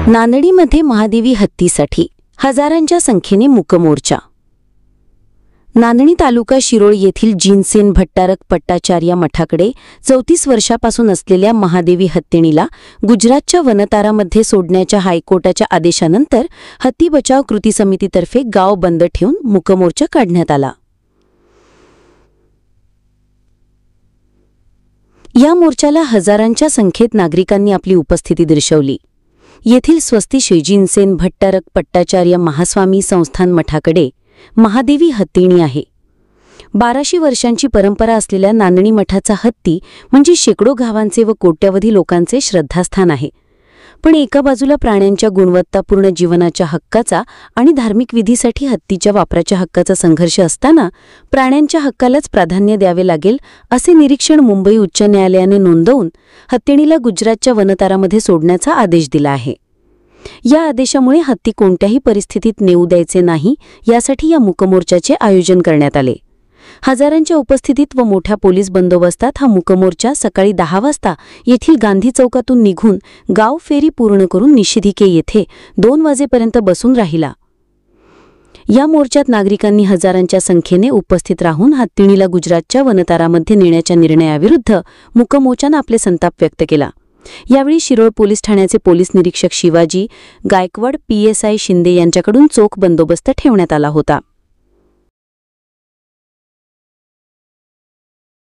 नांदेडमध्ये महादेवी हत्तीसाठी हजारांच्या संख्येने मूकमोर्चा। नांदणी तालुका शिरोळ येथील जिनसेन भट्टारक पट्टाचार्य मठाकडे 34 वर्षापासून असलेल्या महादेवी हत्तीणीला गुजरातच्या वनतारामध्ये सोडण्याच्या हायकोर्टाच्या आदेशानंतर हत्ती बचाव कृती समितीतर्फे गाव बंद ठेवून मूकमोर्चा काढण्यात आला। या मोर्चाला हजारांच्या संख्येत नागरिकांनी आपली उपस्थिती दर्शवली। येथील स्वस्ती श्री जिनसेन भट्टारक पट्टाचार्य महास्वामी संस्थान मठाकडे महादेवी हत्तीणी आहे। 1200 वर्षांची परंपरा असलेल्या नांदणी मठाचा हत्ती म्हणजे शेकडो गावांचे व कोट्यावधी लोकांचे श्रद्धास्थान आहे। पण एका बाजूला प्राण्यांच्या गुणवत्तापूर्ण जीवनाच्या हक्काचा आणि धार्मिक विधीसाठी हत्तीच्या वापराच्या हक्काचा संघर्ष असताना प्राण्यांच्या हक्कालाच प्राधान्य द्यावे लागेल असे निरीक्षण मुंबई उच्च न्यायालयाने नोंदवून हत्तीणीला गुजरातच्या वनतारामध्ये सोडण्याचा आदेश दिला आहे। या आदेशामुळे हत्ती कोणत्याही परिस्थितीत नेऊ द्यायचे नाही यासाठी या मूकमोर्चाचे आयोजन करण्यात आले। हजारांच्या उपस्थितीत व मोठ्या पोलीस बंदोबस्तात हा मूकमोर्चा सकाळी 10 वाजता येथील गांधी चौकातून निघून गाव फेरी पूर्ण करून निषेधिके येथे 2 वाजेपर्यंत बसून राहिला। या मोर्चात नागरिकांनी हजारांच्या संख्येने उपस्थित राहून हत्तीणीला गुजरातच्या वनतारामध्ये नेण्याच्या निर्णयाविरुद्ध मूकमोर्चाने आपले संताप व्यक्त केला। यावेळी शिरोळ पोलीस ठाण्याचे पोलीस निरीक्षक शिवाजी गायकवाड PSI शिंदे यांच्याकडून चोख बंदोबस्त ठेवण्यात आला होता।